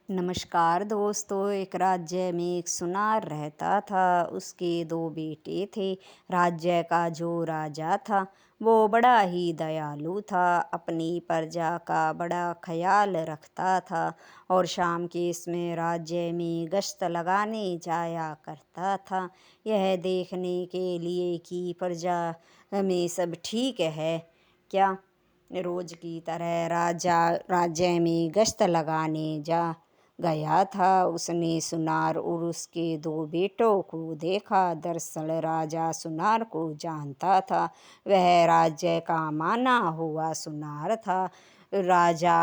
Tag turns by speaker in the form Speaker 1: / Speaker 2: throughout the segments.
Speaker 1: नमस्कार दोस्तों। एक राज्य में एक सुनार रहता था। उसके दो बेटे थे। राज्य का जो राजा था वो बड़ा ही दयालु था। अपनी प्रजा का बड़ा ख्याल रखता था और शाम के इसमें राज्य में गश्त लगाने जाया करता था, यह देखने के लिए कि प्रजा में सब ठीक है क्या। रोज की तरह राजा राज्य में गश्त लगाने जा गया था। उसने सुनार और उसके दो बेटों को देखा। दरअसल राजा सुनार को जानता था। वह राज्य का माना हुआ सुनार था। राजा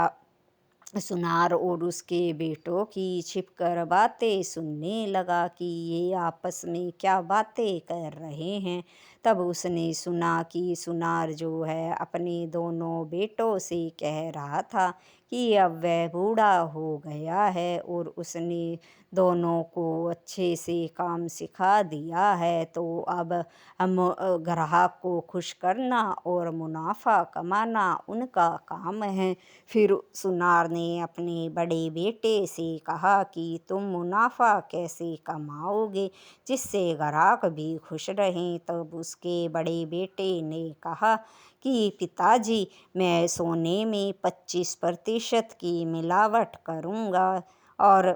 Speaker 1: सुनार और उसके बेटों की छिपकर बातें सुनने लगा कि ये आपस में क्या बातें कर रहे हैं। तब उसने सुना कि सुनार जो है अपने दोनों बेटों से कह रहा था कि अब वह बूढ़ा हो गया है और उसने दोनों को अच्छे से काम सिखा दिया है, तो अब हम ग्राहक को खुश करना और मुनाफा कमाना उनका काम है। फिर सुनार ने अपने बड़े बेटे से कहा कि तुम मुनाफा कैसे कमाओगे जिससे ग्राहक भी खुश रहें। तब उसके बड़े बेटे ने कहा कि पिताजी, मैं सोने में 25% की मिलावट करूँगा और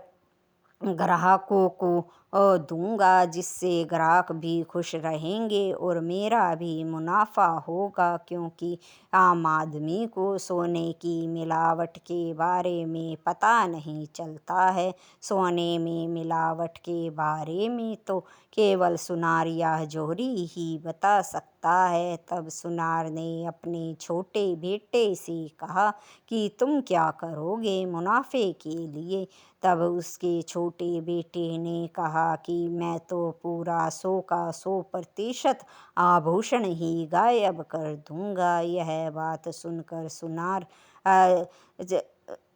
Speaker 1: ग्राहकों को दूंगा, जिससे ग्राहक भी खुश रहेंगे और मेरा भी मुनाफा होगा, क्योंकि आम आदमी को सोने की मिलावट के बारे में पता नहीं चलता है। सोने में मिलावट के बारे में तो केवल सुनार या जोहरी ही बता सकता है। तब सुनार ने अपने छोटे बेटे से कहा कि तुम क्या करोगे मुनाफे के लिए। तब उसके छोटे बेटे ने कहा कि मैं तो पूरा 100% आभूषण ही गायब कर दूंगा। यह बात सुनकर सुनार अ, ज-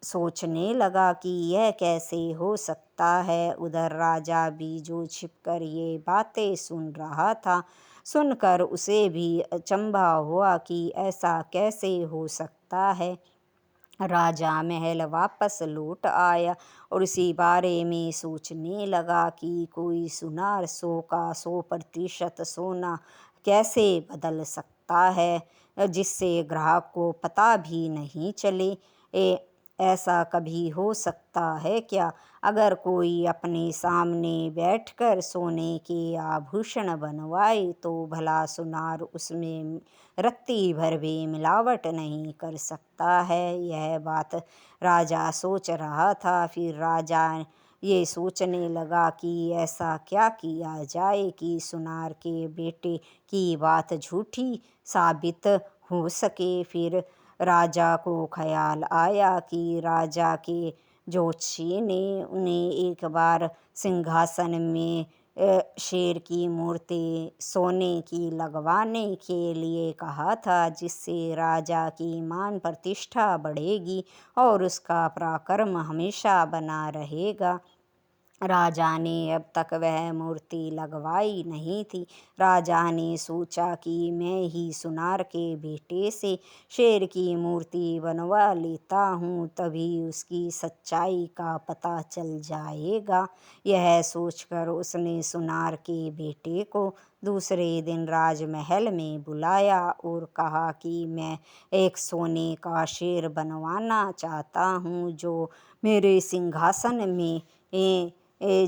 Speaker 1: सोचने लगा कि यह कैसे हो सकता है। उधर राजा भी जो छिपकर ये बातें सुन रहा था, सुनकर उसे भी अचंभा हुआ कि ऐसा कैसे हो सकता है। राजा महल वापस लौट आया और इसी बारे में सोचने लगा कि कोई सुनार 100% सोना कैसे बदल सकता है जिससे ग्राहक को पता भी नहीं चले। ऐसा कभी हो सकता है क्या। अगर कोई अपने सामने बैठकर सोने के आभूषण बनवाए तो भला सुनार उसमें रत्ती भर भी मिलावट नहीं कर सकता है। यह बात राजा सोच रहा था। फिर राजा ये सोचने लगा कि ऐसा क्या किया जाए कि सुनार के बेटे की बात झूठी साबित हो सके। फिर राजा को ख्याल आया कि राजा के ज्योतिषी ने उन्हें एक बार सिंहासन में शेर की मूर्ति सोने की लगवाने के लिए कहा था, जिससे राजा की मान प्रतिष्ठा बढ़ेगी और उसका पराक्रम हमेशा बना रहेगा। राजा ने अब तक वह मूर्ति लगवाई नहीं थी। राजा ने सोचा कि मैं ही सुनार के बेटे से शेर की मूर्ति बनवा लेता हूँ, तभी उसकी सच्चाई का पता चल जाएगा। यह सोचकर उसने सुनार के बेटे को दूसरे दिन राजमहल में बुलाया और कहा कि मैं एक सोने का शेर बनवाना चाहता हूँ जो मेरे सिंहासन में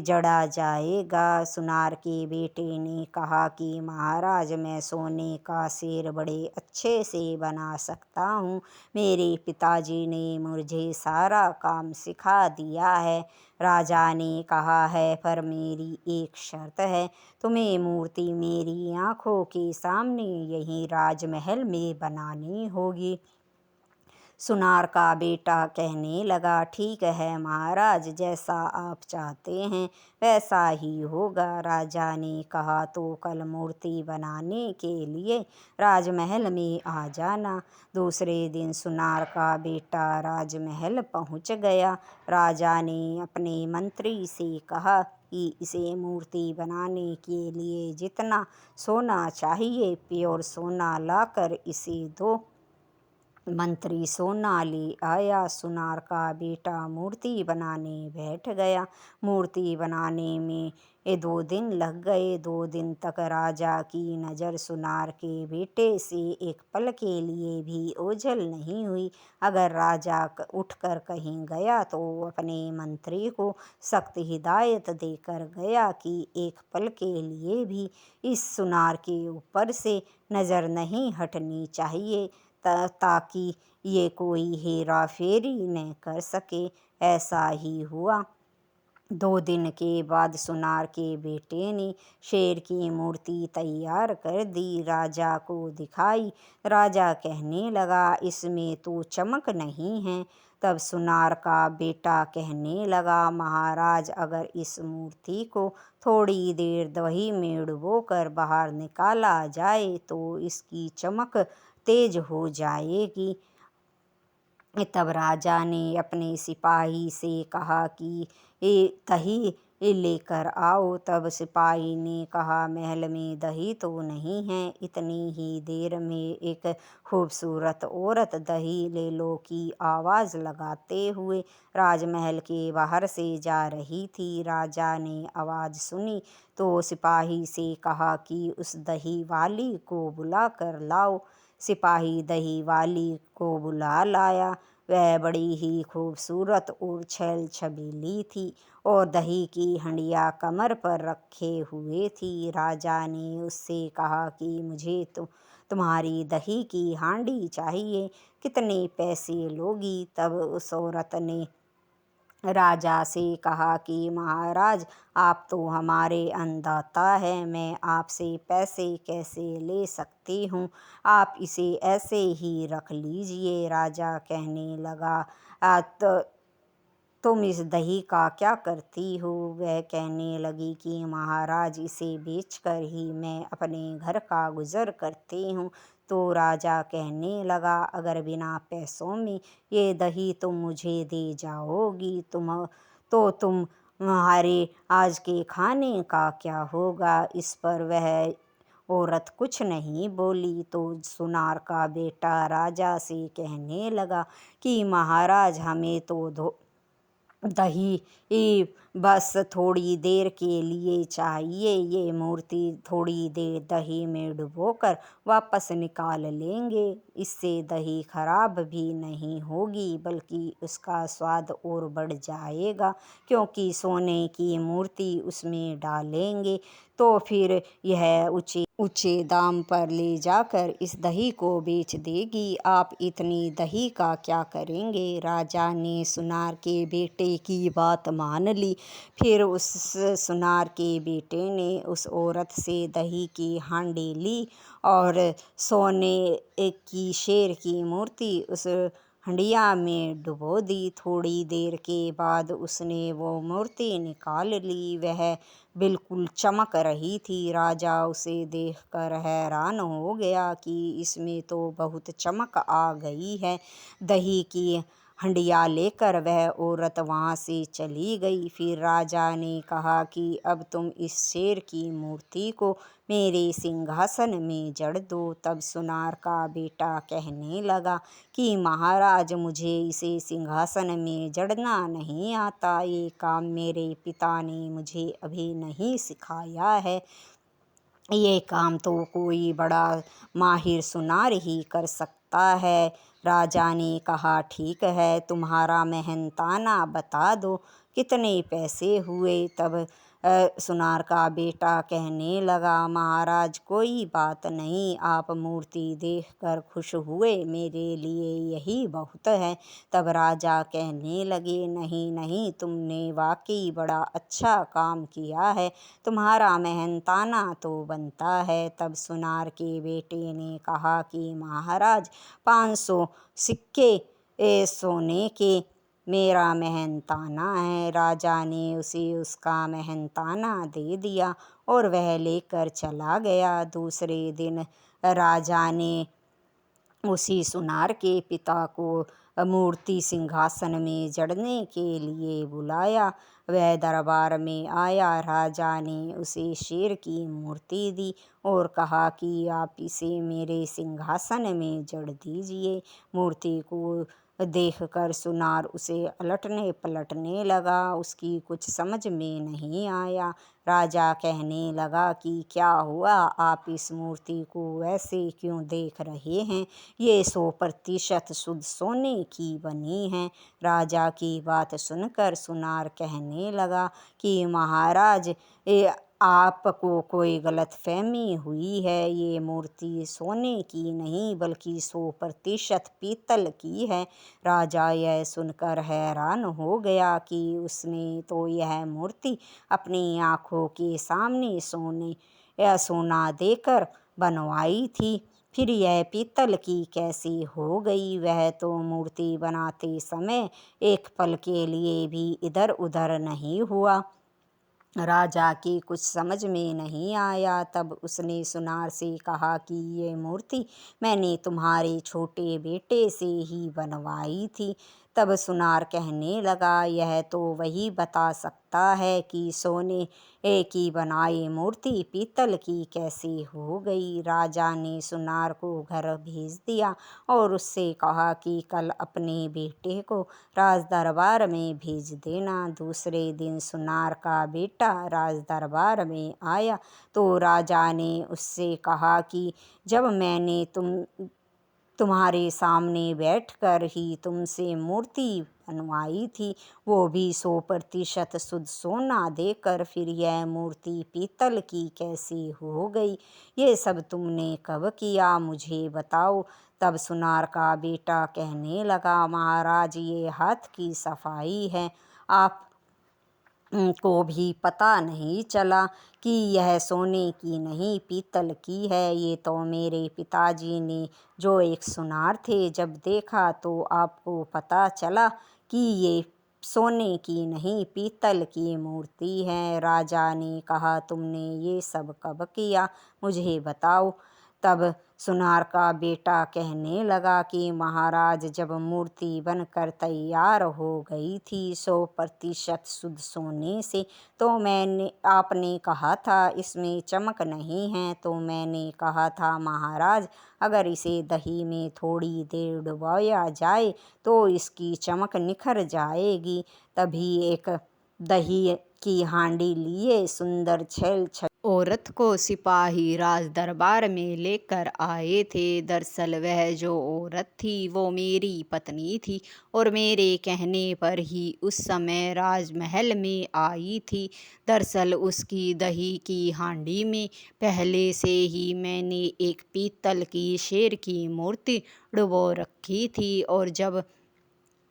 Speaker 1: जड़ा जाएगा। सुनार के बेटे ने कहा कि महाराज, मैं सोने का शेर बड़े अच्छे से बना सकता हूँ। मेरे पिताजी ने मुझे सारा काम सिखा दिया है। राजा ने कहा है, पर मेरी एक शर्त है, तुम्हें मूर्ति मेरी आंखों के सामने यहीं राजमहल में बनानी होगी। सुनार का बेटा कहने लगा, ठीक है महाराज, जैसा आप चाहते हैं वैसा ही होगा। राजा ने कहा, तो कल मूर्ति बनाने के लिए राजमहल में आ जाना। दूसरे दिन सुनार का बेटा राजमहल पहुंच गया। राजा ने अपने मंत्री से कहा कि इसे मूर्ति बनाने के लिए जितना सोना चाहिए प्योर सोना लाकर इसे दो। मंत्री सोना ले आया। सुनार का बेटा मूर्ति बनाने बैठ गया। मूर्ति बनाने में 2 दिन लग गए। 2 दिन तक राजा की नज़र सुनार के बेटे से एक पल के लिए भी ओझल नहीं हुई। अगर राजा उठकर कहीं गया तो अपने मंत्री को सख्त हिदायत देकर गया कि एक पल के लिए भी इस सुनार के ऊपर से नज़र नहीं हटनी चाहिए, ताकि ये कोई हेरा फेरी न कर सके। ऐसा ही हुआ। 2 दिन के बाद सुनार के बेटे ने शेर की मूर्ति तैयार कर दी, राजा को दिखाई। राजा कहने लगा, इसमें तो चमक नहीं है। तब सुनार का बेटा कहने लगा, महाराज, अगर इस मूर्ति को थोड़ी देर दही में डुबोकर बाहर निकाला जाए तो इसकी चमक तेज हो जाएगी। तब राजा ने अपने सिपाही से कहा कि दही लेकर आओ। तब सिपाही ने कहा, महल में दही तो नहीं है। इतनी ही देर में एक खूबसूरत औरत दही ले लो की आवाज़ लगाते हुए राजमहल के बाहर से जा रही थी। राजा ने आवाज़ सुनी तो सिपाही से कहा कि उस दही वाली को बुला कर लाओ। सिपाही दही वाली को बुला लाया। वह बड़ी ही खूबसूरत और छैल छबीली थी और दही की हंडिया कमर पर रखे हुए थी। राजा ने उससे कहा कि मुझे तो तुम्हारी दही की हांडी चाहिए, कितने पैसे लोगी? तब उस औरत ने राजा से कहा कि महाराज, आप तो हमारे अन्नदाता हैं, मैं आपसे पैसे कैसे ले सकती हूँ, आप इसे ऐसे ही रख लीजिए। राजा कहने लगा, तो तुम इस दही का क्या करती हो? वह कहने लगी कि महाराज, इसे बेचकर ही मैं अपने घर का गुजर करती हूँ। तो राजा कहने लगा, अगर बिना पैसों में ये दही तुम मुझे दे जाओगी तो तुम्हारे आज के खाने का क्या होगा? इस पर वह औरत कुछ नहीं बोली। तो सुनार का बेटा राजा से कहने लगा कि महाराज, हमें तो दही बस थोड़ी देर के लिए चाहिए। ये मूर्ति थोड़ी देर दही में डुबोकर वापस निकाल लेंगे। इससे दही खराब भी नहीं होगी, बल्कि उसका स्वाद और बढ़ जाएगा, क्योंकि सोने की मूर्ति उसमें डालेंगे तो फिर यह ऊंचे दाम पर ले जाकर इस दही को बेच देगी। आप इतनी दही का क्या करेंगे? राजा ने सुनार के बेटे की बात मान ली। फिर उस सुनार के बेटे ने उस औरत से दही की हांडी ली और सोने की शेर की मूर्ति उस हंडिया में डुबो दी। थोड़ी देर के बाद उसने वो मूर्ति निकाल ली। वह बिल्कुल चमक रही थी। राजा उसे देखकर हैरान हो गया कि इसमें तो बहुत चमक आ गई है। दही की हंडिया लेकर वह औरत वहाँ से चली गई। फिर राजा ने कहा कि अब तुम इस शेर की मूर्ति को मेरे सिंहासन में जड़ दो। तब सुनार का बेटा कहने लगा कि महाराज, मुझे इसे सिंहासन में जड़ना नहीं आता। ये काम मेरे पिता ने मुझे अभी नहीं सिखाया है। ये काम तो कोई बड़ा माहिर सुनार ही कर सकता है। राजा ने कहा, ठीक है, तुम्हारा मेहनताना बता दो, कितने पैसे हुए? तब सुनार का बेटा कहने लगा, महाराज, कोई बात नहीं, आप मूर्ति देखकर खुश हुए, मेरे लिए यही बहुत है। तब राजा कहने लगे, नहीं नहीं, तुमने वाकई बड़ा अच्छा काम किया है, तुम्हारा मेहनताना तो बनता है। तब सुनार के बेटे ने कहा कि महाराज, 500 सिक्के सोने के मेरा मेहनताना है। राजा ने उसे उसका मेहनताना दे दिया और वह लेकर चला गया। दूसरे दिन राजा ने उसी सुनार के पिता को मूर्ति सिंहासन में चढ़ने के लिए बुलाया। वह दरबार में आया। राजा ने उसे शेर की मूर्ति दी और कहा कि आप इसे मेरे सिंहासन में जड़ दीजिए। मूर्ति को देखकर सुनार उसे अलटने पलटने लगा। उसकी कुछ समझ में नहीं आया। राजा कहने लगा कि क्या हुआ, आप इस मूर्ति को ऐसे क्यों देख रहे हैं? ये 100% शुद्ध सोने की बनी है। राजा की बात सुनकर सुनार कहने लगा कि महाराज, आपको कोई गलतफहमी हुई है। ये मूर्ति सोने की नहीं बल्कि 100% पीतल की है। राजा यह सुनकर हैरान हो गया कि उसने तो यह मूर्ति अपनी आँखों के सामने सोना देकर बनवाई थी, फिर यह पीतल की कैसे हो गई? वह तो मूर्ति बनाते समय एक पल के लिए भी इधर उधर नहीं हुआ। राजा की कुछ समझ में नहीं आया। तब उसने सुनार से कहा कि ये मूर्ति मैंने तुम्हारे छोटे बेटे से ही बनवाई थी। तब सुनार कहने लगा, यह तो वही बता सकता है कि सोने की बनाई मूर्ति पीतल की कैसे हो गई। राजा ने सुनार को घर भेज दिया और उससे कहा कि कल अपने बेटे को राज दरबार में भेज देना। दूसरे दिन सुनार का बेटा राज दरबार में आया तो राजा ने उससे कहा कि जब मैंने तुम्हारे सामने बैठकर ही तुमसे मूर्ति बनवाई थी, वो भी 100% शुद्ध सोना देकर, फिर यह मूर्ति पीतल की कैसे हो गई? ये सब तुमने कब किया, मुझे बताओ। तब सुनार का बेटा कहने लगा, महाराज, ये हाथ की सफाई है। आप को भी पता नहीं चला कि यह सोने की नहीं पीतल की है। ये तो मेरे पिताजी ने, जो एक सुनार थे, जब देखा तो आपको पता चला कि ये सोने की नहीं पीतल की मूर्ति है। राजा ने कहा, तुमने ये सब कब किया, मुझे बताओ। तब सुनार का बेटा कहने लगा कि महाराज, जब मूर्ति बनकर तैयार हो गई थी 100% शुद्ध सोने से, तो आपने कहा था इसमें चमक नहीं है, तो मैंने कहा था महाराज, अगर इसे दही में थोड़ी देर डुबोया जाए तो इसकी चमक निखर जाएगी। तभी एक दही की हांडी लिए सुंदर छैल औरत को सिपाही राज दरबार में लेकर आए थे। दरअसल वह जो औरत थी वो मेरी पत्नी थी और मेरे कहने पर ही उस समय राजमहल में आई थी। दरअसल उसकी दही की हांडी में पहले से ही मैंने एक पीतल की शेर की मूर्ति डुबो रखी थी और जब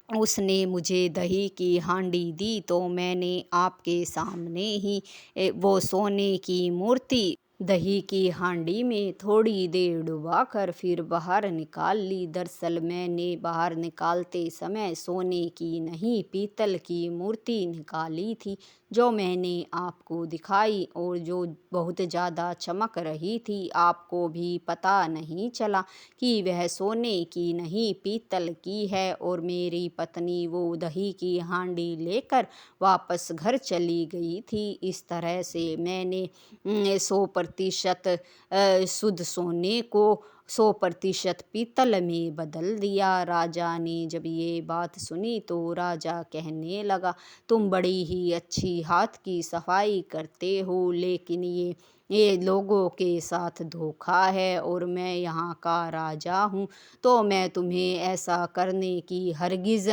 Speaker 1: उसने मुझे दही की हांडी दी तो मैंने आपके सामने ही वो सोने की मूर्ति दही की हांडी में थोड़ी देर डुबाकर फिर बाहर निकाल ली। दरअसल मैंने बाहर निकालते समय सोने की नहीं पीतल की मूर्ति निकाली थी, जो मैंने आपको दिखाई और जो बहुत ज़्यादा चमक रही थी। आपको भी पता नहीं चला कि वह सोने की नहीं पीतल की है और मेरी पत्नी वो दही की हांडी लेकर वापस घर चली गई थी। इस तरह से मैंने 100% शुद्ध सोने को 100% पीतल में बदल दिया। राजा ने जब ये बात सुनी तो राजा कहने लगा, तुम बड़ी ही अच्छी हाथ की सफाई करते हो, लेकिन ये लोगों के साथ धोखा है और मैं यहाँ का राजा हूँ, तो मैं तुम्हें ऐसा करने की हरगिज़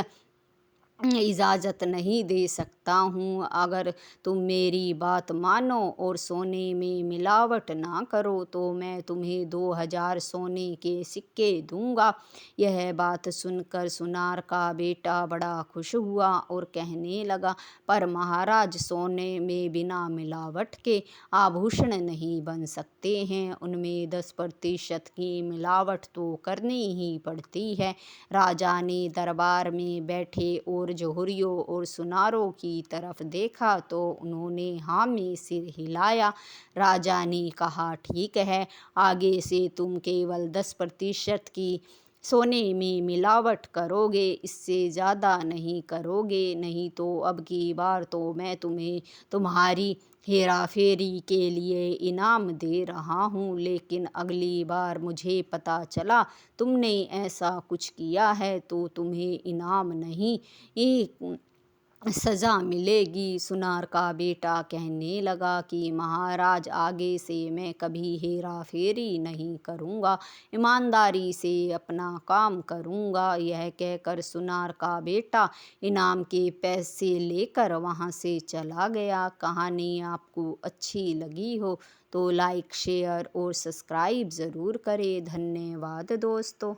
Speaker 1: इजाज़त नहीं दे सकता हूँ। अगर तुम मेरी बात मानो और सोने में मिलावट ना करो तो मैं तुम्हें 2000 सोने के सिक्के दूंगा। यह बात सुनकर सुनार का बेटा बड़ा खुश हुआ और कहने लगा, पर महाराज, सोने में बिना मिलावट के आभूषण नहीं बन सकते हैं, उनमें 10% की मिलावट तो करनी ही पड़ती है। राजा ने दरबार में बैठे और जोहरियों और सुनारों की तरफ देखा तो उन्होंने हाँ में सिर हिलाया। राजा ने कहा, ठीक है, आगे से तुम केवल 10% की सोने में मिलावट करोगे, इससे ज़्यादा नहीं करोगे, नहीं तो अब की बार तो मैं तुम्हें तुम्हारी हेरा फेरी के लिए इनाम दे रहा हूँ, लेकिन अगली बार मुझे पता चला तुमने ऐसा कुछ किया है तो तुम्हें इनाम नहीं, ये सज़ा मिलेगी। सुनार का बेटा कहने लगा कि महाराज, आगे से मैं कभी हेरा फेरी नहीं करूँगा, ईमानदारी से अपना काम करूँगा। यह कहकर सुनार का बेटा इनाम के पैसे लेकर वहाँ से चला गया। कहानी आपको अच्छी लगी हो तो लाइक, शेयर और सब्सक्राइब ज़रूर करें। धन्यवाद दोस्तों।